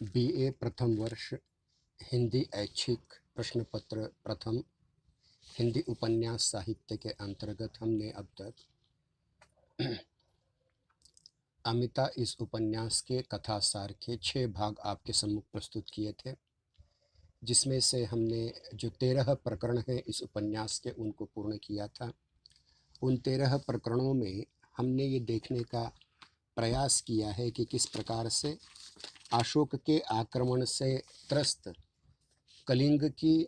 BA प्रथम वर्ष हिंदी ऐच्छिक प्रश्न पत्र प्रथम हिंदी उपन्यास साहित्य के अंतर्गत हमने अब तक अमिता इस उपन्यास के कथासार के 6 भाग आपके सम्मुख प्रस्तुत किए थे, जिसमें से हमने जो 13 प्रकरण हैं इस उपन्यास के उनको पूर्ण किया था। उन 13 प्रकरणों में हमने ये देखने का प्रयास किया है कि किस प्रकार से अशोक के आक्रमण से त्रस्त कलिंग की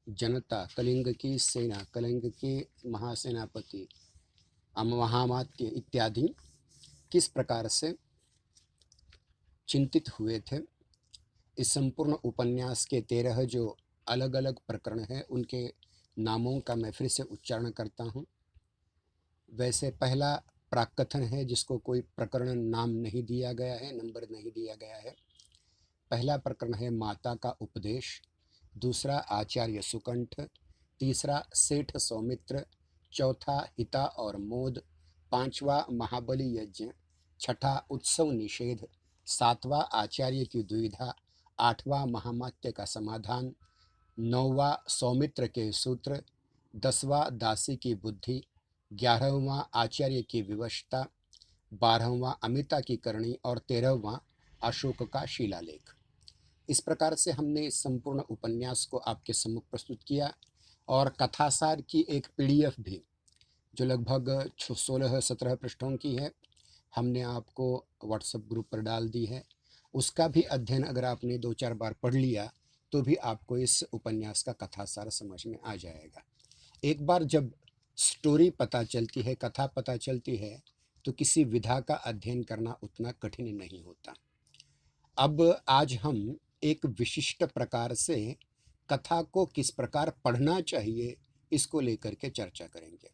जनता, कलिंग की सेना, कलिंग के महासेनापति, महामात्य इत्यादि किस प्रकार से चिंतित हुए थे। इस संपूर्ण उपन्यास के 13 जो अलग अलग प्रकरण हैं उनके नामों का मैं फिर से उच्चारण करता हूँ। वैसे पहला प्राकथन है जिसको कोई प्रकरण नाम नहीं दिया गया है, नंबर नहीं दिया गया है। पहला प्रकरण है माता का उपदेश, दूसरा आचार्य सुकंठ, तीसरा सेठ सौमित्र, चौथा हिता और मोद, पांचवा महाबली यज्ञ, छठा उत्सव निषेध, सातवां आचार्य की दुविधा, आठवां महामात्य का समाधान, नौवां सौमित्र के सूत्र, 10वां दासी की बुद्धि, 11वां आचार्य की विवशता, 12वां अमिता की करणी और 13वां अशोक का शिलालेख। इस प्रकार से हमने इस संपूर्ण उपन्यास को आपके सम्मुख प्रस्तुत किया और कथासार की एक पीडीएफ भी जो लगभग 16-17 पृष्ठों की है, हमने आपको व्हाट्सएप ग्रुप पर डाल दी है। उसका भी अध्ययन अगर आपने 2-4 बार पढ़ लिया तो भी आपको इस उपन्यास का कथासार समझ में आ जाएगा। एक बार जब स्टोरी पता चलती है, कथा पता चलती है, तो किसी विधा का अध्ययन करना उतना कठिन नहीं होता। अब आज हम एक विशिष्ट प्रकार से कथा को किस प्रकार पढ़ना चाहिए इसको लेकर के चर्चा करेंगे।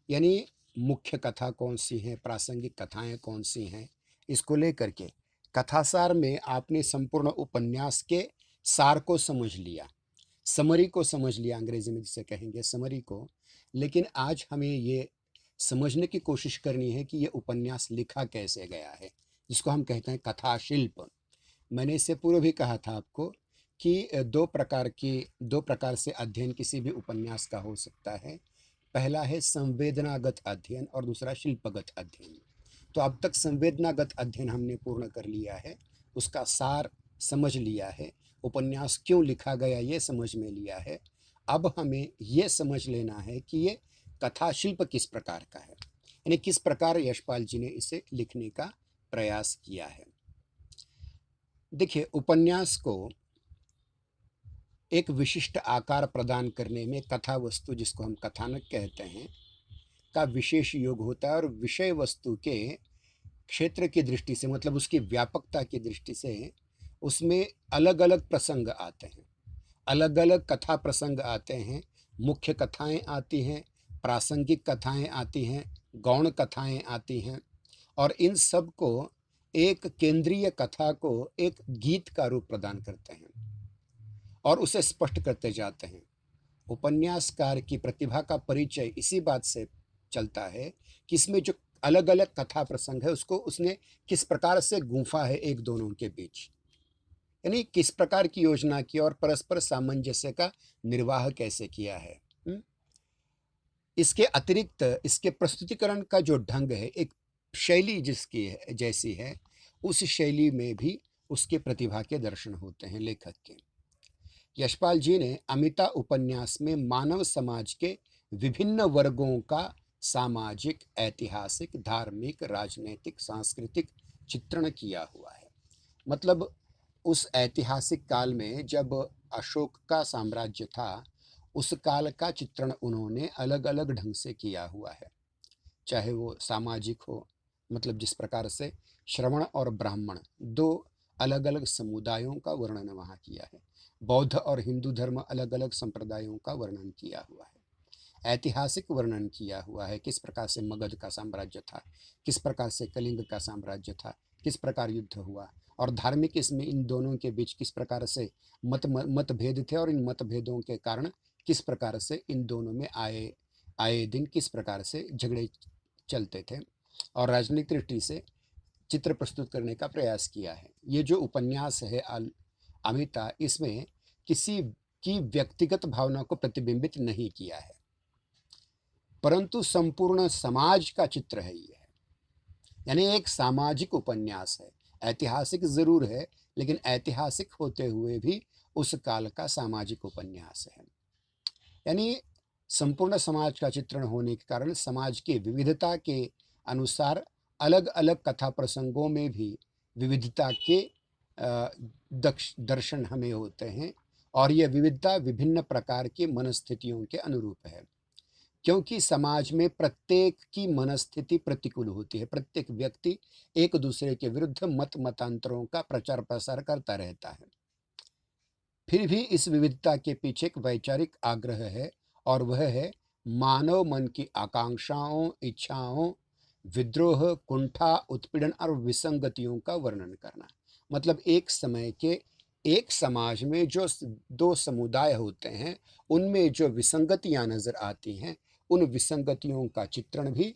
यानी मुख्य कथा कौन सी है, प्रासंगिक कथाएं कौन सी हैं, इसको लेकर के कथासार में आपने संपूर्ण उपन्यास के सार को समझ लिया, समरी को समझ लिया, अंग्रेजी में जिसे कहेंगे समरी को। लेकिन आज हमें ये समझने की कोशिश करनी है कि ये उपन्यास लिखा कैसे गया है, जिसको हम कहते हैं कथा शिल्प। मैंने इससे पूर्व भी कहा था आपको कि दो प्रकार से अध्ययन किसी भी उपन्यास का हो सकता है। पहला है संवेदनागत अध्ययन और दूसरा शिल्पगत अध्ययन। तो अब तक संवेदनागत अध्ययन हमने पूर्ण कर लिया है, उसका सार समझ लिया है, उपन्यास क्यों लिखा गया ये समझ में लिया है। अब हमें ये समझ लेना है कि ये कथा शिल्प किस प्रकार का है, यानी किस प्रकार यशपाल जी ने इसे लिखने का प्रयास किया है। देखिए, उपन्यास को एक विशिष्ट आकार प्रदान करने में कथा वस्तु, जिसको हम कथानक कहते हैं, का विशेष योग होता है। और विषय वस्तु के क्षेत्र की दृष्टि से, मतलब उसकी व्यापकता की दृष्टि से, उसमें अलग अलग प्रसंग आते हैं, अलग अलग कथा प्रसंग आते हैं। मुख्य कथाएं आती हैं, प्रासंगिक कथाएं आती हैं, गौण कथाएं आती हैं, और इन सब को एक केंद्रीय कथा को एक गीत का रूप प्रदान करते हैं और उसे स्पष्ट करते जाते हैं। उपन्यासकार की प्रतिभा का परिचय इसी बात से चलता है कि इसमें जो अलग अलग कथा प्रसंग है उसको उसने किस प्रकार से गूंफा है एक दोनों के बीच, यानी किस प्रकार की योजना की और परस्पर सामंजस्य का निर्वाह कैसे किया है। हुँ? इसके अतिरिक्त इसके प्रस्तुतिकरण का जो ढंग है, एक शैली जिसकी है, जैसी है, उस शैली में भी उसके प्रतिभा के दर्शन होते हैं लेखक के। यशपाल जी ने अमिता उपन्यास में मानव समाज के विभिन्न वर्गों का सामाजिक, ऐतिहासिक, धार्मिक, राजनीतिक, सांस्कृतिक चित्रण किया हुआ है। मतलब उस ऐतिहासिक काल में जब अशोक का साम्राज्य था, उस काल का चित्रण उन्होंने अलग अलग ढंग से किया हुआ है। चाहे वो सामाजिक हो, मतलब जिस प्रकार से श्रवण और ब्राह्मण दो अलग अलग समुदायों का वर्णन वहाँ किया है। बौद्ध और हिंदू धर्म अलग अलग संप्रदायों का वर्णन किया हुआ है। ऐतिहासिक वर्णन किया हुआ है, किस प्रकार से मगध का साम्राज्य था, किस प्रकार से कलिंग का साम्राज्य था, किस प्रकार युद्ध हुआ। और धार्मिक इसमें इन दोनों के बीच किस प्रकार से मतभेद थे और इन मतभेदों के कारण किस प्रकार से इन दोनों में आए आए दिन किस प्रकार से झगड़े चलते थे, और राजनीतिक दृष्टि से चित्र प्रस्तुत करने का प्रयास किया है। ये जो उपन्यास है अमिता, इसमें किसी की व्यक्तिगत भावना को प्रतिबिंबित नहीं किया है, परंतु संपूर्ण समाज का चित्र है ये। यानी एक सामाजिक उपन्यास है। ऐतिहासिक ज़रूर है, लेकिन ऐतिहासिक होते हुए भी उस काल का सामाजिक उपन्यास है। यानी संपूर्ण समाज का चित्रण होने के कारण समाज की विविधता के अनुसार अलग-अलग कथा प्रसंगों में भी विविधता के दर्शन हमें होते हैं, और यह विविधता विभिन्न प्रकार की मनस्थितियों के अनुरूप है। क्योंकि समाज में प्रत्येक की मनस्थिति प्रतिकूल होती है, प्रत्येक व्यक्ति एक दूसरे के विरुद्ध मतांतरों का प्रचार प्रसार करता रहता है। फिर भी इस विविधता के पीछे एक वैचारिक आग्रह है, और वह है मानव मन की आकांक्षाओं, इच्छाओं, विद्रोह, कुंठा, उत्पीड़न और विसंगतियों का वर्णन करना। मतलब एक समय के एक समाज में जो दो समुदाय होते हैं, उनमें जो विसंगतियां नजर आती हैं, उन विसंगतियों का चित्रण भी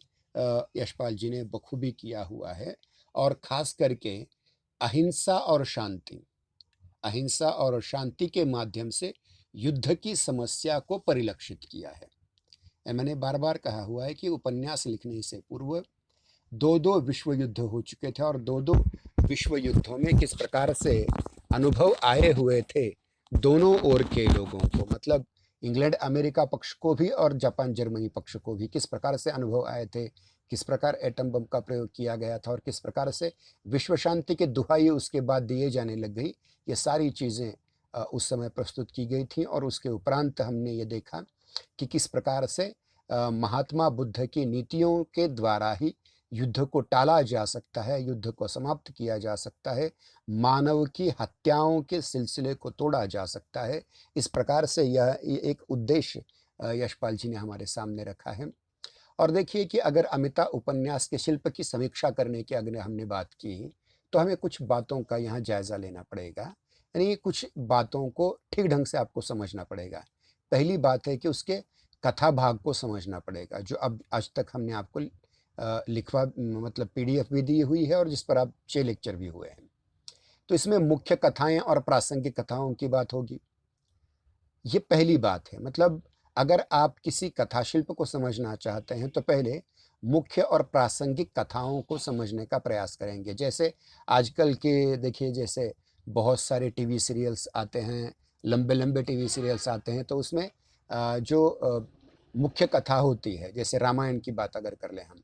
यशपाल जी ने बखूबी किया हुआ है। और खास करके अहिंसा और शांति, अहिंसा और शांति के माध्यम से युद्ध की समस्या को परिलक्षित किया है। मैंने बार बार कहा हुआ है कि उपन्यास लिखने से पूर्व दो दो विश्व युद्ध हो चुके थे, और दो दो विश्व युद्धों में किस प्रकार से अनुभव आए हुए थे दोनों ओर के लोगों को, मतलब इंग्लैंड अमेरिका पक्ष को भी और जापान जर्मनी पक्ष को भी, किस प्रकार से अनुभव आए थे, किस प्रकार एटम बम का प्रयोग किया गया था, और किस प्रकार से विश्व शांति के दुहाई उसके बाद दिए जाने लग गई। ये सारी चीज़ें उस समय प्रस्तुत की गई थी। और उसके उपरांत हमने ये देखा कि किस प्रकार से महात्मा बुद्ध की नीतियों के द्वारा ही युद्ध को टाला जा सकता है, युद्ध को समाप्त किया जा सकता है, मानव की हत्याओं के सिलसिले को तोड़ा जा सकता है। इस प्रकार से यह एक उद्देश्य यशपाल जी ने हमारे सामने रखा है। और देखिए कि अगर अमिता उपन्यास के शिल्प की समीक्षा करने की अगर हमने बात की, तो हमें कुछ बातों का यहाँ जायज़ा लेना पड़ेगा। यानी कुछ बातों को ठीक ढंग से आपको समझना पड़ेगा। पहली बात है कि उसके कथा भाग को समझना पड़ेगा, जो अब आज तक हमने आपको लिखवा मतलब पीडीएफ भी दी हुई है, और जिस पर आप 6 लेक्चर भी हुए हैं। तो इसमें मुख्य कथाएं और प्रासंगिक कथाओं की बात होगी। ये पहली बात है। मतलब अगर आप किसी कथा शिल्प को समझना चाहते हैं, तो पहले मुख्य और प्रासंगिक कथाओं को समझने का प्रयास करेंगे। जैसे आजकल के देखिए, जैसे बहुत सारे टीवी सीरियल्स आते हैं, लंबे लंबे टीवी सीरियल्स आते हैं, तो उसमें जो मुख्य कथा होती है, जैसे रामायण की बात अगर कर लें हम,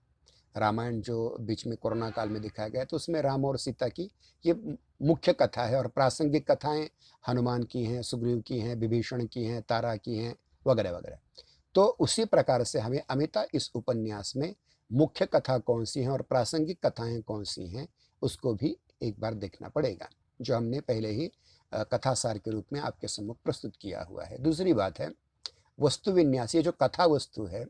रामायण जो बीच में कोरोना काल में दिखाया गया, तो उसमें राम और सीता की ये मुख्य कथा है, और प्रासंगिक कथाएं हनुमान की हैं, सुग्रीव की हैं, विभीषण की हैं, तारा की हैं, वगैरह वगैरह। तो उसी प्रकार से हमें अमिता इस उपन्यास में मुख्य कथा कौन सी है और प्रासंगिक कथाएं कौन सी हैं, उसको भी एक बार देखना पड़ेगा, जो हमने पहले ही कथासार के रूप में आपके सम्मुख प्रस्तुत किया हुआ है। दूसरी बात है वस्तु विन्यास। ये जो कथा वस्तु है,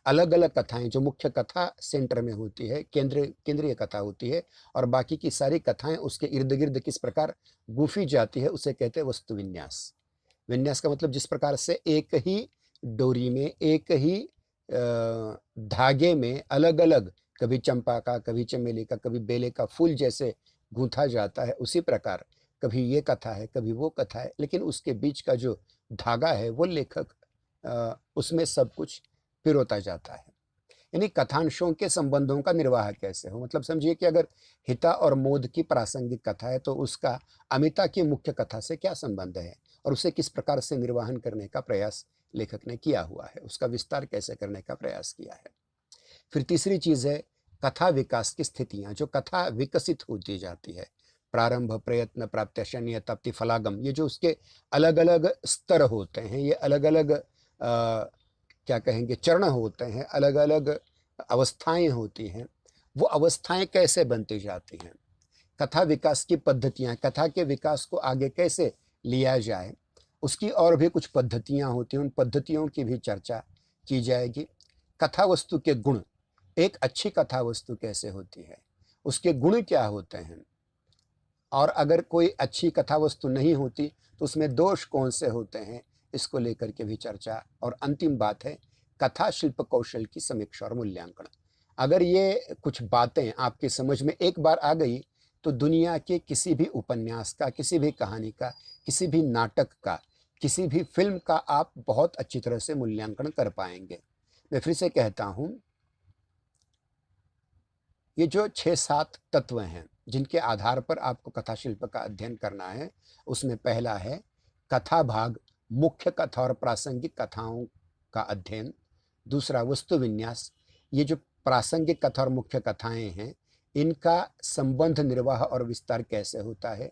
अलग अलग कथाएं जो मुख्य कथा सेंटर में होती है, केंद्रीय कथा होती है, और बाकी की सारी कथाएं उसके इर्द गिर्द किस प्रकार गुफी जाती है, उसे कहते हैं वस्तु विन्यास। विन्यास का मतलब जिस प्रकार से एक ही डोरी में, एक ही धागे में अलग अलग, कभी चंपा का, कभी चमेली का, कभी बेले का फूल जैसे गूंथा जाता है, उसी प्रकार कभी ये कथा है, कभी वो कथा है, लेकिन उसके बीच का जो धागा है वो लेखक उसमें सब कुछ पिरोता जाता है। यानी कथांशों के संबंधों का निर्वाह कैसे हो, मतलब समझिए कि अगर हिता और मोद की प्रासंगिक कथा है, तो उसका अमिता की मुख्य कथा से क्या संबंध है, और उसे किस प्रकार से निर्वाहन करने का प्रयास लेखक ने किया हुआ है, उसका विस्तार कैसे करने का प्रयास किया है। फिर तीसरी चीज है कथा विकास की स्थितियां, जो कथा विकसित होती जाती है, प्रारंभ, प्रयत्न, प्राप्त्यशन्य, तप्ति, फलागम, ये जो उसके अलग अलग स्तर होते हैं, ये अलग अलग क्या कहेंगे चरण होते हैं, अलग अलग अवस्थाएं होती हैं। वो अवस्थाएं कैसे बनती जाती हैं, कथा विकास की पद्धतियां, कथा के विकास को आगे कैसे लिया जाए, उसकी और भी कुछ पद्धतियां होती हैं, उन पद्धतियों की भी चर्चा की जाएगी। कथा वस्तु के गुण, एक अच्छी कथा वस्तु कैसे होती है, उसके गुण क्या होते हैं, और अगर कोई अच्छी कथा वस्तु नहीं होती तो उसमें दोष कौन से होते हैं, इसको लेकर के भी चर्चा। और अंतिम बात है कथा शिल्प कौशल की समीक्षा और मूल्यांकन। अगर ये कुछ बातें आपकी समझ में एक बार आ गई, तो दुनिया के किसी भी उपन्यास का, किसी भी कहानी का, किसी भी नाटक का, किसी भी फ़िल्म का आप बहुत अच्छी तरह से मूल्यांकन कर पाएँगे। मैं फिर से कहता हूँ, ये जो 6-7 तत्व हैं, जिनके आधार पर आपको कथा शिल्प का अध्ययन करना है, उसमें पहला है कथा भाग, मुख्य कथा और प्रासंगिक कथाओं का अध्ययन। दूसरा वस्तु विन्यास, ये जो प्रासंगिक कथा और मुख्य कथाएँ हैं, इनका संबंध, निर्वाह और विस्तार कैसे होता है।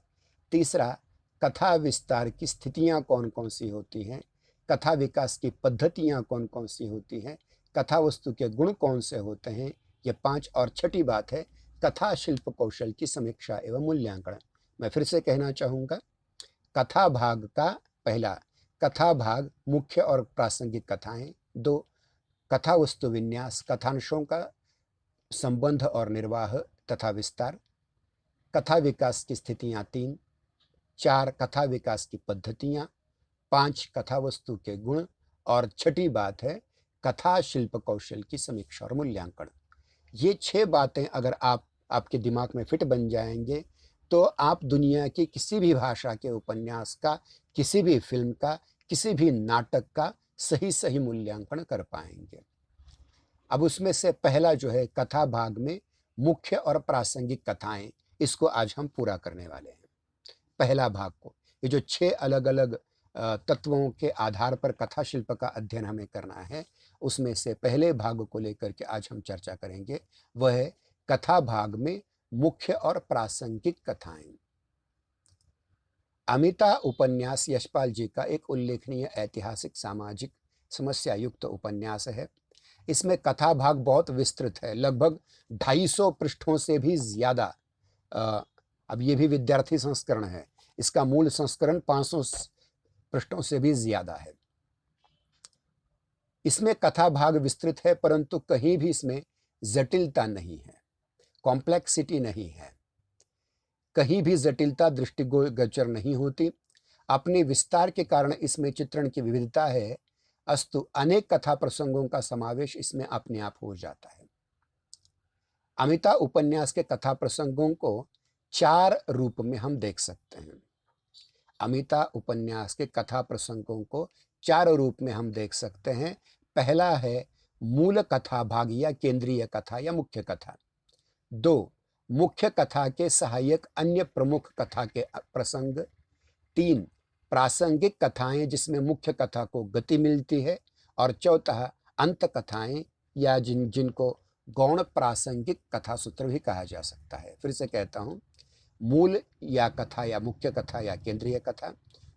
तीसरा, कथा विस्तार की स्थितियाँ कौन-कौन सी होती हैं, कथा विकास की पद्धतियाँ कौन-कौन सी होती हैं, कथा वस्तु के गुण कौन से होते हैं। ये 5 और छठी बात है कथा शिल्प कौशल की समीक्षा एवं मूल्यांकन। मैं फिर से कहना चाहूँगा, कथा भाग का पहला, कथा भाग मुख्य और प्रासंगिक कथाएँ। 2, कथा वस्तु विन्यास, कथांशों का संबंध और निर्वाह तथा विस्तार। कथा विकास की स्थितियाँ 3, 4 कथा विकास की पद्धतियाँ, 5 कथा वस्तु के गुण और छठी बात है कथा शिल्प कौशल की समीक्षा और मूल्यांकन। ये 6 बातें अगर आपके दिमाग में फिट बन जाएँगे, तो आप दुनिया की किसी भी भाषा के उपन्यास का, किसी भी फ़िल्म का, किसी भी नाटक का सही-सही मूल्यांकन कर पाएँगे। अब उसमें से पहला जो है कथा भाग में मुख्य और प्रासंगिक कथाएँ, इसको आज हम पूरा करने वाले हैं। पहला भाग को, ये जो 6 अलग-अलग तत्वों के आधार पर कथा शिल्प का अध्ययन हमें करना है, उसमें से पहले भाग को लेकर के आज हम चर्चा करेंगे। वह है कथा भाग में मुख्य और प्रासंगिक कथाएँ। अमिता उपन्यास यशपाल जी का एक उल्लेखनीय ऐतिहासिक, सामाजिक समस्या युक्त उपन्यास है। इसमें कथा भाग बहुत विस्तृत है, लगभग 250 पृष्ठों से भी ज़्यादा। अ, अब ये भी विद्यार्थी संस्करण है, इसका मूल संस्करण 500 पृष्ठों से भी ज़्यादा है। इसमें कथा भाग विस्तृत है, परंतु कहीं भी इसमें जटिलता नहीं है, कॉम्प्लेक्सिटी नहीं है, कहीं भी जटिलता दृष्टिगोचर नहीं होती। अपने विस्तार के कारण इसमें चित्रण की विविधता है, अस्तु अनेक कथा प्रसंगों का समावेश इसमें अपने आप हो जाता है। अमिता उपन्यास के कथा प्रसंगों को 4 रूप में हम देख सकते हैं। अमिता उपन्यास के कथा प्रसंगों को 4 रूप में हम देख सकते हैं। पहला है मूल कथा भाग या केंद्रीय कथा या मुख्य कथा। 2, मुख्य कथा के सहायक अन्य प्रमुख कथा के प्रसंग। 3, प्रासंगिक कथाएं जिसमें मुख्य कथा को गति मिलती है। और चौथा, अंत कथाएं या जिनको गौण प्रासंगिक कथा सूत्र भी कहा जा सकता है। फिर से कहता हूँ, मूल या कथा या मुख्य कथा या केंद्रीय कथा।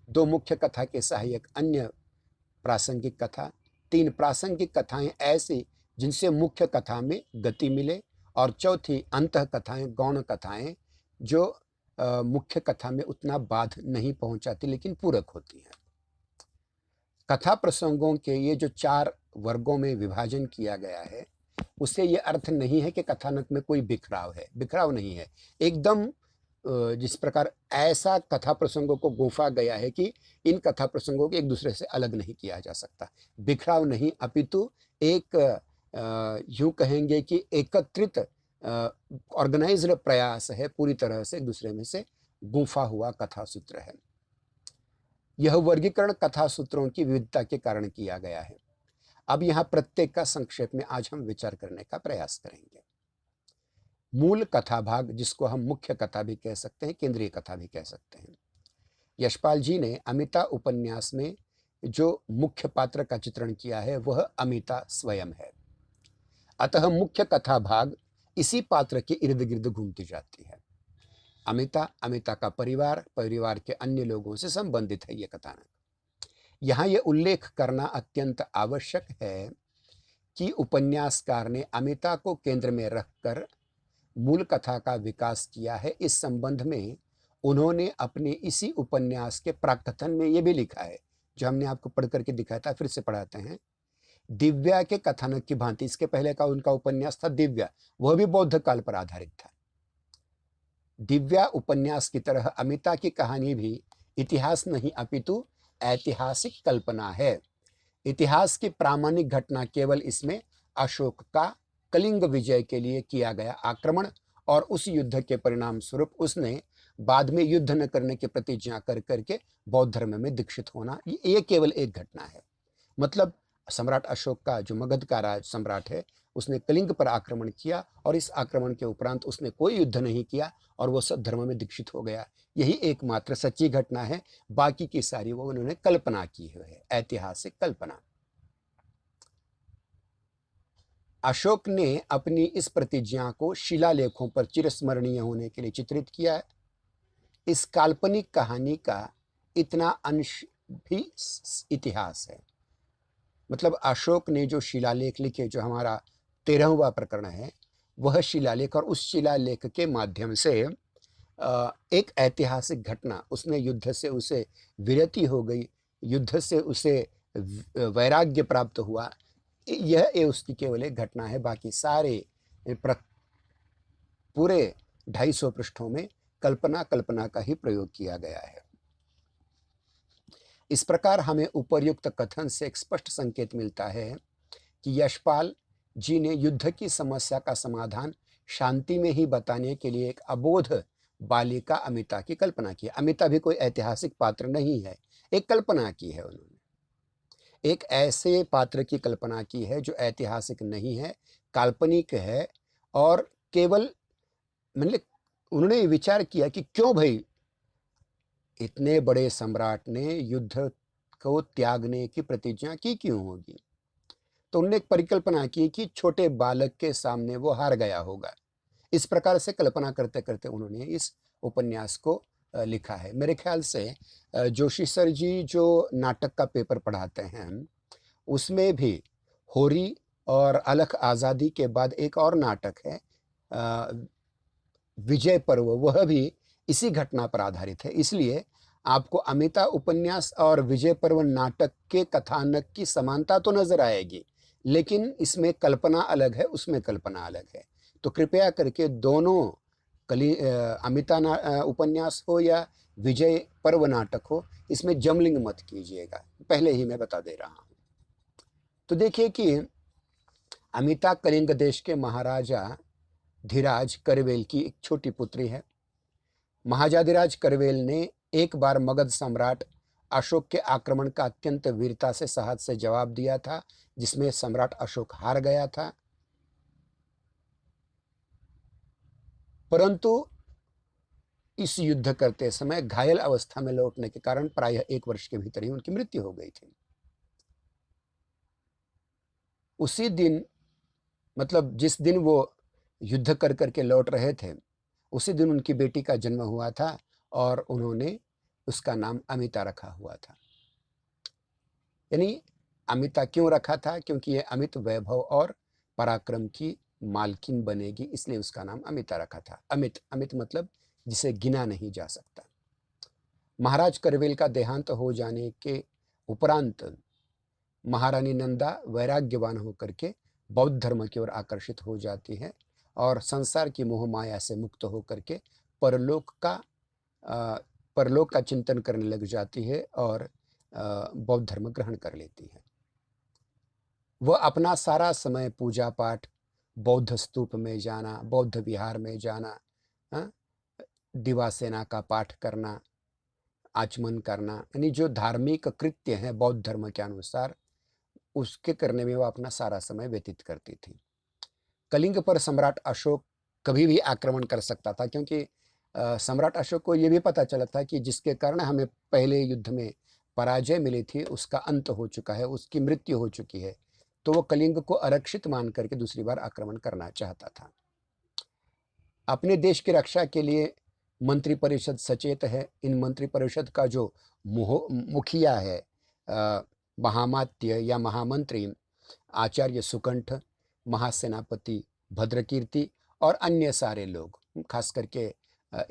2, मुख्य कथा के सहायक अन्य प्रासंगिक कथा। 3, प्रासंगिक कथाएं ऐसी जिनसे मुख्य कथा में गति मिले। और चौथी, अंत कथाएं, गौण कथाएं जो मुख्य कथा में उतना बाध नहीं पहुंचाती लेकिन पूरक होती हैं। कथा प्रसंगों के ये जो 4 वर्गों में विभाजन किया गया है, उससे ये अर्थ नहीं है कि कथानक में कोई बिखराव है, बिखराव नहीं है। एकदम जिस प्रकार ऐसा कथा प्रसंगों को गोफा गया है कि इन कथा प्रसंगों को एक दूसरे से अलग नहीं किया जा सकता। बिखराव नहीं, अपितु एक यूँ कहेंगे कि एकत्रित ऑर्गेनाइज्ड प्रयास है, पूरी तरह से एक दूसरे में से गुंफा हुआ कथा सूत्र है। यह वर्गीकरण कथा सूत्रों की विविधता के कारण किया गया है। अब यहाँ प्रत्येक का संक्षेप में आज हम विचार करने का प्रयास करेंगे। मूल कथा भाग, जिसको हम मुख्य कथा भी कह सकते हैं, केंद्रीय कथा भी कह सकते हैं। यशपाल जी ने अमिता उपन्यास में जो मुख्य पात्र का चित्रण किया है वह अमिता स्वयं है। अतः मुख्य कथा भाग इसी पात्र के इर्द गिर्द घूमती जाती है। अमिता, अमिता का परिवार, परिवार के अन्य लोगों से संबंधित है ये कथानक। यहाँ ये उल्लेख करना अत्यंत आवश्यक है कि उपन्यासकार ने अमिता को केंद्र में रखकर मूल कथा का विकास किया है। इस संबंध में उन्होंने अपने इसी उपन्यास के प्राकथन में ये भी लिखा है, जो हमने आपको पढ़ करके दिखाया था, फिर से पढ़ाते हैं। दिव्या के कथानक की भांति इसके पहले का उनका उपन्यास था दिव्या, वह भी बौद्ध काल पर आधारित था। दिव्या उपन्यास की तरह अमिता की कहानी भी इतिहास नहीं अपितु ऐतिहासिक कल्पना है। इतिहास की प्रामाणिक घटना केवल इसमें अशोक का कलिंग विजय के लिए किया गया आक्रमण और उस युद्ध के परिणाम स्वरूप उसने बाद में युद्ध न करने की प्रतिज्ञा कर करके बौद्ध धर्म में दीक्षित होना, ये केवल एक घटना है। मतलब सम्राट अशोक का जो मगध का राज सम्राट है, उसने कलिंग पर आक्रमण किया और इस आक्रमण के उपरांत उसने कोई युद्ध नहीं किया और वो सब धर्म में दीक्षित हो गया। यही एकमात्र सच्ची घटना है, बाकी की सारी वो उन्होंने कल्पना की है, ऐतिहासिक कल्पना। अशोक ने अपनी इस प्रतिज्ञा को शिलालेखों पर चिरस्मरणीय होने के लिए चित्रित किया है। इस काल्पनिक कहानी का इतना अंश भी इतिहास है। मतलब अशोक ने जो शिलालेख लिखे, जो हमारा 13वां प्रकरण है, वह शिलालेख, और उस शिलालेख के माध्यम से एक ऐतिहासिक घटना, उसने युद्ध से उसे विरति हो गई, युद्ध से उसे वैराग्य प्राप्त हुआ, यह उसकी केवल एक घटना है। बाकी सारे पूरे 250 पृष्ठों में कल्पना कल्पना का ही प्रयोग किया गया है। इस प्रकार हमें उपर्युक्त कथन से एक स्पष्ट संकेत मिलता है कि यशपाल जी ने युद्ध की समस्या का समाधान शांति में ही बताने के लिए एक अबोध बालिका अमिता की कल्पना की। अमिता भी कोई ऐतिहासिक पात्र नहीं है, एक कल्पना की है उन्होंने, एक ऐसे पात्र की कल्पना की है जो ऐतिहासिक नहीं है, काल्पनिक है। और केवल मतलब उन्होंने विचार किया कि क्यों भाई इतने बड़े सम्राट ने युद्ध को त्यागने की प्रतिज्ञा की क्यों होगी। तो उन्होंने एक परिकल्पना की कि छोटे बालक के सामने वो हार गया होगा। इस प्रकार से कल्पना करते करते उन्होंने इस उपन्यास को लिखा है। मेरे ख्याल से जोशी सर जी जो नाटक का पेपर पढ़ाते हैं, उसमें भी होरी और अलख आज़ादी के बाद एक और नाटक है विजय पर्व, वह भी इसी घटना पर आधारित है। इसलिए आपको अमिता उपन्यास और विजय पर्व नाटक के कथानक की समानता तो नजर आएगी, लेकिन इसमें कल्पना अलग है, उसमें कल्पना अलग है। तो कृपया करके दोनों अमिता उपन्यास हो या विजय पर्व नाटक हो, इसमें जमलिंग मत कीजिएगा, पहले ही मैं बता दे रहा हूं। तो देखिए कि अमिता कलिंग देश के महाराजा धीराज करवेल की एक छोटी पुत्री है। महाजाधिराज करवेल ने एक बार मगध सम्राट अशोक के आक्रमण का अत्यंत वीरता से साहस से जवाब दिया था, जिसमें सम्राट अशोक हार गया था। परंतु इस युद्ध करते समय घायल अवस्था में लौटने के कारण प्रायः 1 वर्ष के भीतर ही उनकी मृत्यु हो गई थी। उसी दिन, मतलब जिस दिन वो युद्ध कर करके लौट रहे थे, उसी दिन उनकी बेटी का जन्म हुआ था और उन्होंने उसका नाम अमिता रखा हुआ था। यानी अमिता क्यों रखा था? क्योंकि ये अमित वैभव और पराक्रम की मालकिन बनेगी, इसलिए उसका नाम अमिता रखा था। अमित, अमित मतलब जिसे गिना नहीं जा सकता। महाराज करवेल का देहांत हो जाने के उपरांत महारानी नंदा वैराग्यवान होकर के बौद्ध धर्म की ओर आकर्षित हो जाती है और संसार की मोह माया से मुक्त होकर के परलोक का चिंतन करने लग जाती है और बौद्ध धर्म ग्रहण कर लेती है। वह अपना सारा समय पूजा पाठ, बौद्ध स्तूप में जाना, बौद्ध विहार में जाना, दिवासेना का पाठ करना, आचमन करना, यानी जो धार्मिक कृत्य हैं बौद्ध धर्म के अनुसार, उसके करने में वह अपना सारा समय व्यतीत करती थी। कलिंग पर सम्राट अशोक कभी भी आक्रमण कर सकता था, क्योंकि सम्राट अशोक को यह भी पता चला था कि जिसके कारण हमें पहले युद्ध में पराजय मिली थी उसका अंत हो चुका है, उसकी मृत्यु हो चुकी है। तो वो कलिंग को अरक्षित मान करके दूसरी बार आक्रमण करना चाहता था। अपने देश की रक्षा के लिए मंत्रिपरिषद सचेत है। इन मंत्रिपरिषद का जो मुखिया है, महामात्य या महामंत्री आचार्य सुकंठ, महासेनापति भद्रकीर्ति और अन्य सारे लोग, खास करके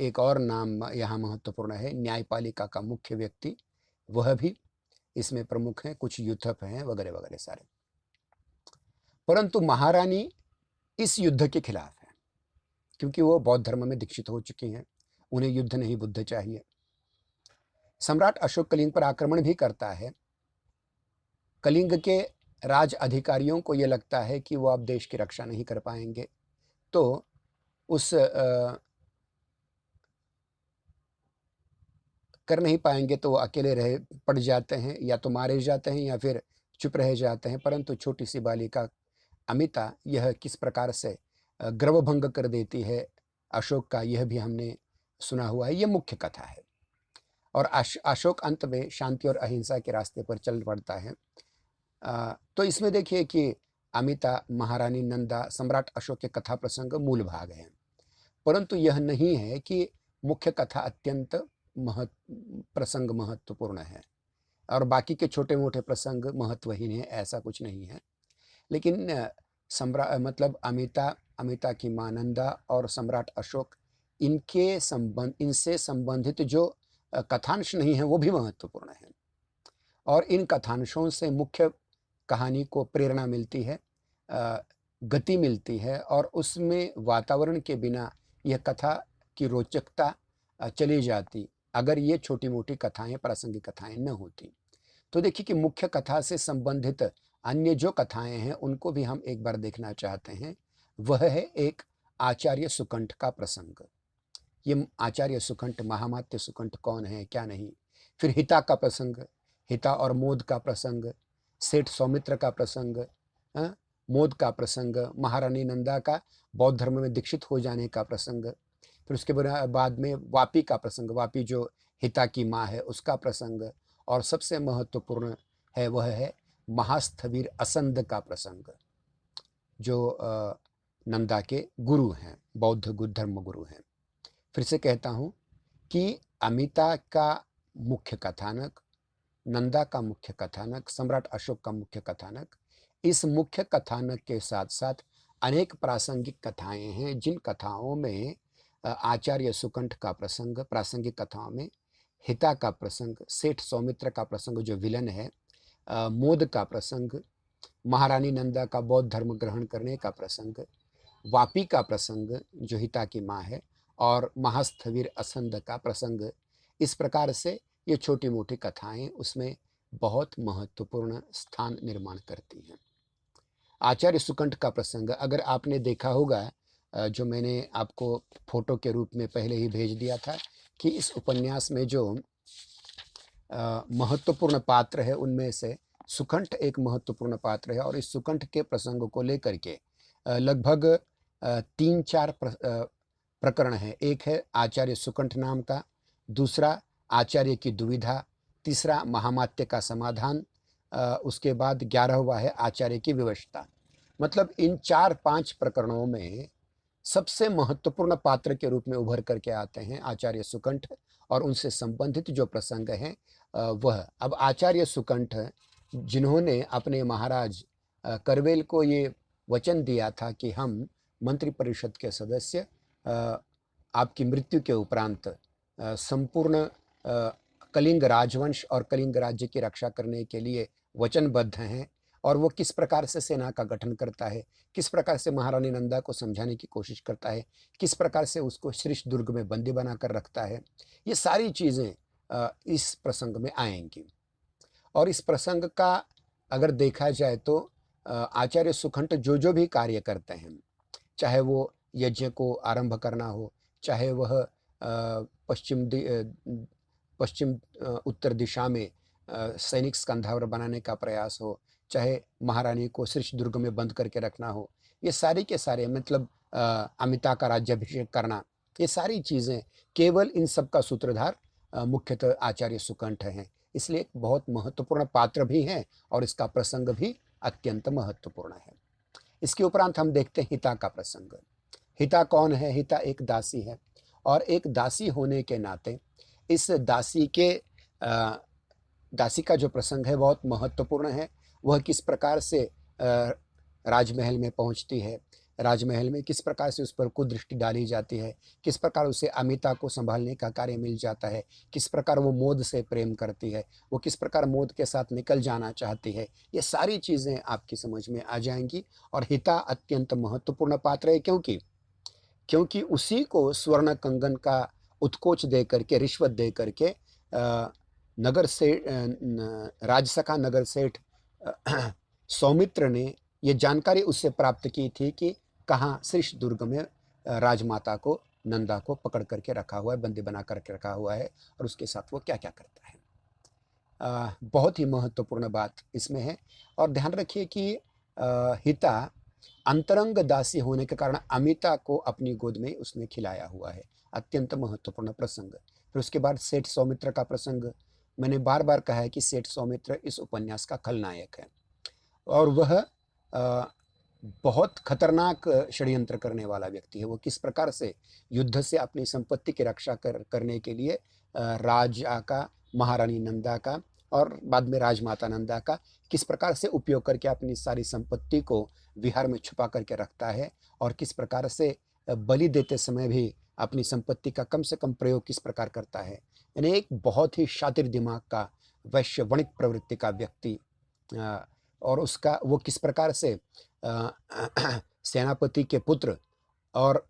एक और नाम यहाँ महत्वपूर्ण है, न्यायपालिका का मुख्य व्यक्ति, वह भी इसमें प्रमुख हैं, कुछ यूथप हैं वगैरह वगैरह सारे। परंतु महारानी इस युद्ध के खिलाफ है, क्योंकि वो बौद्ध धर्म में दीक्षित हो चुकी हैं, उन्हें युद्ध नहीं बुद्ध चाहिए। सम्राट अशोक कलिंग पर आक्रमण भी करता है। कलिंग के राज अधिकारियों को यह लगता है कि वो अब देश की रक्षा नहीं कर पाएंगे, तो उस कर नहीं पाएँगे तो वो अकेले रह पड़ जाते हैं, या तो मारे जाते हैं या फिर चुप रह जाते हैं। परंतु छोटी-सी बालिका अमिता यह किस प्रकार से गर्वभंग कर देती है अशोक का, यह भी हमने सुना हुआ है। ये मुख्य कथा है। और अशोक अंत में शांति और अहिंसा के रास्ते पर चल पड़ता है। तो इसमें देखिए कि अमिता, महारानी नंदा, सम्राट अशोक के कथा प्रसंग मूल भाग हैं। परंतु यह नहीं है कि मुख्य कथा अत्यंत प्रसंग महत्वपूर्ण है और बाकी के छोटे-मोटे प्रसंग महत्वहीन हैं, ऐसा कुछ नहीं है। लेकिन मतलब अमिता की माँ नंदा और सम्राट अशोक, इनसे संबंधित जो कथांश नहीं है, वो भी महत्वपूर्ण हैं। और इन कथांशों से मुख्य कहानी को प्रेरणा मिलती है, अ, गति मिलती है, और उसमें वातावरण के बिना यह कथा की रोचकता चली जाती, अगर ये छोटी-मोटी कथाएँ, प्रासंगिक कथाएँ न होती। तो देखिए कि मुख्य कथा से संबंधित अन्य जो कथाएँ हैं, उनको भी हम एक बार देखना चाहते हैं। वह है एक आचार्य सुकंठ का प्रसंग। ये आचार्य सुकंठ, महामात्य सुकंठ कौन है, क्या नहीं? फिर हिता का प्रसंग, हिता और मोद का प्रसंग, सेठ सौमित्र का प्रसंग, हाँ? मोद का प्रसंग, महारानी नंदा का बौद्ध धर्म में दीक्षित हो जाने का प्रसंग, फिर उसके बाद में वापी का प्रसंग, वापी जो हिता की माँ है उसका प्रसंग, और सबसे महत्वपूर्ण है वह है महास्थविर असंध का प्रसंग, जो नंदा के गुरु हैं, बौद्ध धर्म गुरु हैं। फिर से कहता हूँ कि अमिता का मुख्य कथानक, नंदा का मुख्य कथानक, सम्राट अशोक का मुख्य कथानक, इस मुख्य कथानक के साथ-साथ अनेक प्रासंगिक कथाएँ हैं, जिन कथाओं में आचार्य सुकंठ का प्रसंग, प्रासंगिक कथाओं में हिता का प्रसंग, सेठ सौमित्र का प्रसंग जो विलन है, मोद का प्रसंग, महारानी नंदा का बौद्ध धर्म ग्रहण करने का प्रसंग, वापी का प्रसंग जो हिता की माँ है, और महास्थविर असंध का प्रसंग। इस प्रकार से ये छोटी-मोटी कथाएँ उसमें बहुत महत्वपूर्ण स्थान निर्माण करती हैं। आचार्य सुकंठ का प्रसंग अगर आपने देखा होगा, जो मैंने आपको फ़ोटो के रूप में पहले ही भेज दिया था, कि इस उपन्यास में जो महत्वपूर्ण पात्र है, उनमें से सुकंठ एक महत्वपूर्ण पात्र है, और इस सुकंठ के प्रसंग को लेकर के लगभग 3-4 प्रकरण हैं। एक है आचार्य सुकंठ नाम का, दूसरा आचार्य की दुविधा, तीसरा महामात्य का समाधान, उसके बाद 11वां है आचार्य की विवशता। मतलब इन 4-5 प्रकरणों में सबसे महत्वपूर्ण पात्र के रूप में उभर करके आते हैं आचार्य सुकंठ, और उनसे संबंधित जो प्रसंग हैं वह। अब आचार्य सुकंठ, जिन्होंने अपने महाराज करवेल को ये वचन दिया था कि हम मंत्रिपरिषद के सदस्य आपकी मृत्यु के उपरांत संपूर्ण कलिंग राजवंश और कलिंग राज्य की रक्षा करने के लिए वचनबद्ध हैं, और वो किस प्रकार से सेना का गठन करता है, किस प्रकार से महारानी नंदा को समझाने की कोशिश करता है, किस प्रकार से उसको श्रीश दुर्ग में बंदी बनाकर रखता है, ये सारी चीज़ें इस प्रसंग में आएंगी। और इस प्रसंग का अगर देखा जाए तो आचार्य सुकंठ जो भी कार्य करते हैं, चाहे वो यज्ञ को आरंभ करना हो, चाहे वह पश्चिम उत्तर दिशा में सैनिक स्कंधावर बनाने का प्रयास हो, चाहे महारानी को शीर्ष दुर्ग में बंद करके रखना हो, ये सारे के सारे मतलब अमिता का राज्याभिषेक करना, ये सारी चीज़ें केवल इन सब का सूत्रधार मुख्यतः आचार्य सुकंठ हैं। इसलिए एक बहुत महत्वपूर्ण पात्र भी हैं, और इसका प्रसंग भी अत्यंत महत्वपूर्ण है। इसके उपरांत हम देखते हैं हिता का प्रसंग। हिता कौन है? हिता एक दासी है, और एक दासी होने के नाते इस दासी का जो प्रसंग है बहुत महत्वपूर्ण है। वह किस प्रकार से राजमहल में पहुंचती है, राजमहल में किस प्रकार से उस पर कुदृष्टि डाली जाती है, किस प्रकार उसे अमिता को संभालने का कार्य मिल जाता है, किस प्रकार वो मोद से प्रेम करती है, वो किस प्रकार मोद के साथ निकल जाना चाहती है, ये सारी चीज़ें आपकी समझ में आ जाएंगी। और हिता अत्यंत महत्वपूर्ण पात्र है, क्योंकि उसी को स्वर्ण कंगन का उत्कोच दे करके, रिश्वत दे करके नगर से राजसखा नगर सेठ सौमित्र ने ये जानकारी उससे प्राप्त की थी कि कहाँ शीर्ष दुर्ग में राजमाता को, नंदा को पकड़ करके रखा हुआ है, बंदी बना करके रखा हुआ है और उसके साथ वो क्या-क्या करता है। बहुत ही महत्वपूर्ण बात इसमें है और ध्यान रखिए कि हिता अंतरंग दासी होने के कारण अमिता को अपनी गोद में उसने खिलाया हुआ है। अत्यंत महत्वपूर्ण प्रसंग। फिर उसके बाद सेठ सौमित्र का प्रसंग। मैंने बार-बार कहा है कि सेठ सौमित्र इस उपन्यास का खलनायक है और वह बहुत खतरनाक षड्यंत्र करने वाला व्यक्ति है। वो किस प्रकार से युद्ध से अपनी संपत्ति की रक्षा करने के लिए राजा का, महारानी नंदा का और बाद में राजमाता नंदा का किस प्रकार से उपयोग करके अपनी सारी संपत्ति को विहार में छुपा करके रखता है और किस प्रकार से बलि देते समय भी अपनी संपत्ति का कम से कम प्रयोग किस प्रकार करता है। यानी एक बहुत ही शातिर दिमाग का वैश्य वणिक प्रवृत्ति का व्यक्ति और उसका वो किस प्रकार से सेनापति के पुत्र और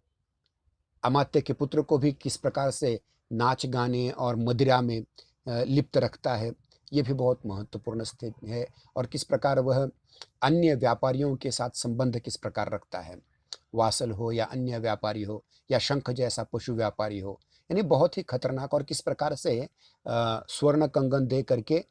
अमात्य के पुत्र को भी किस प्रकार से नाच गाने और मदिरा में लिप्त रखता है, ये भी बहुत महत्वपूर्ण स्थिति है और किस प्रकार वह अन्य व्यापारियों के साथ संबंध किस प्रकार रखता है, वासल हो या अन्य व्यापारी हो या शंख जैसा पशु व्यापारी हो, यानी बहुत ही खतरनाक और किस प्रकार से स्वर्ण कंगन दे करके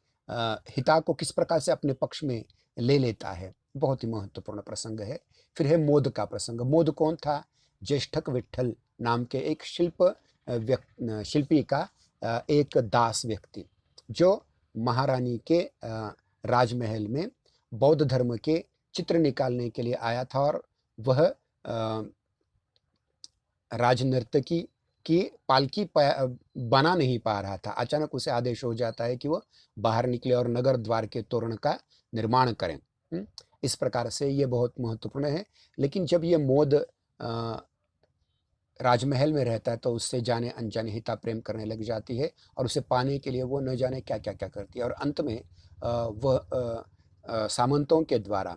हिता को किस प्रकार से अपने पक्ष में ले लेता है, बहुत ही महत्वपूर्ण प्रसंग है। फिर है मोद का प्रसंग। मोद कौन था? ज्येष्ठक विट्ठल नाम के एक शिल्पी का एक दास व्यक्ति जो महारानी के राजमहल में बौद्ध धर्म के चित्र निकालने के लिए आया था और वह राजनर्तकी की पालकी बना नहीं पा रहा था। अचानक उसे आदेश हो जाता है कि वो बाहर निकले और नगर द्वार के तोरण का निर्माण करें। इस प्रकार से ये बहुत महत्वपूर्ण है। लेकिन जब ये मोद राजमहल में रहता है तो उससे जाने अनजाने हिता प्रेम करने लग जाती है और उसे पाने के लिए वो न जाने क्या क्या क्या करती है और अंत में वह सामंतों के द्वारा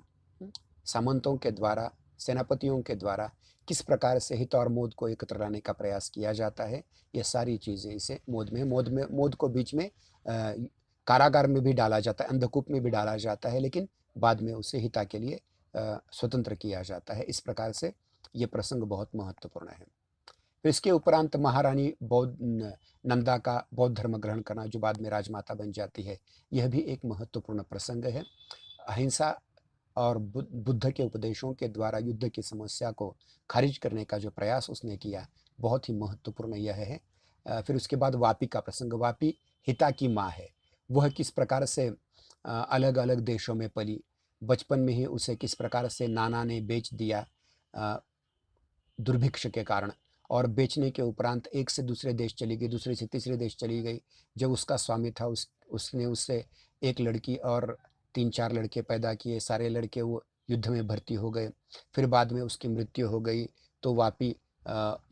सेनापतियों के द्वारा किस प्रकार से हित और मोद को एकत्र लाने का प्रयास किया जाता है, ये सारी चीज़ें इसे मोद को बीच में कारागार में भी डाला जाता है, अंधकूप में भी डाला जाता है, लेकिन बाद में उसे हिता के लिए स्वतंत्र किया जाता है। इस प्रकार से ये प्रसंग बहुत महत्वपूर्ण है। फिर इसके उपरांत महारानी नंदा का बौद्ध धर्म ग्रहण करना जो बाद में राजमाता बन जाती है, यह भी एक महत्वपूर्ण प्रसंग है। अहिंसा और बुद्ध के उपदेशों के द्वारा युद्ध की समस्या को खारिज करने का जो प्रयास उसने किया, बहुत ही महत्वपूर्ण यह है। फिर उसके बाद वापी का प्रसंग। वापी हिता की माँ है। वह किस प्रकार से अलग अलग देशों में पली, बचपन में ही उसे किस प्रकार से नाना ने बेच दिया दुर्भिक्ष के कारण और बेचने के उपरांत एक से दूसरे देश चली गई, दूसरे से तीसरे देश चली गई। जब उसका स्वामी था उसने उससे एक लड़की और 3-4 लड़के पैदा किए। सारे लड़के वो युद्ध में भर्ती हो गए। फिर बाद में उसकी मृत्यु हो गई तो वापी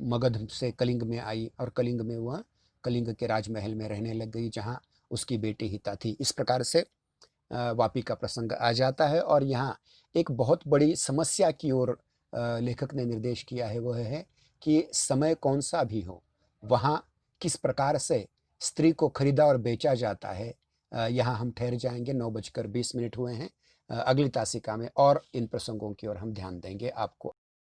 मगध से कलिंग में आई और कलिंग में वह कलिंग के राजमहल में रहने लग गई जहाँ उसकी बेटी हिता थी। इस प्रकार से वापी का प्रसंग आ जाता है और यहाँ एक बहुत बड़ी समस्या की ओर लेखक ने निर्देश किया है। वह है कि समय कौन सा भी हो, वहाँ किस प्रकार से स्त्री को खरीदा और बेचा जाता है। यहाँ हम ठहर जाएंगे। 9:20 हुए हैं। अगली तासिका में और इन प्रसंगों की ओर हम ध्यान देंगे। आपको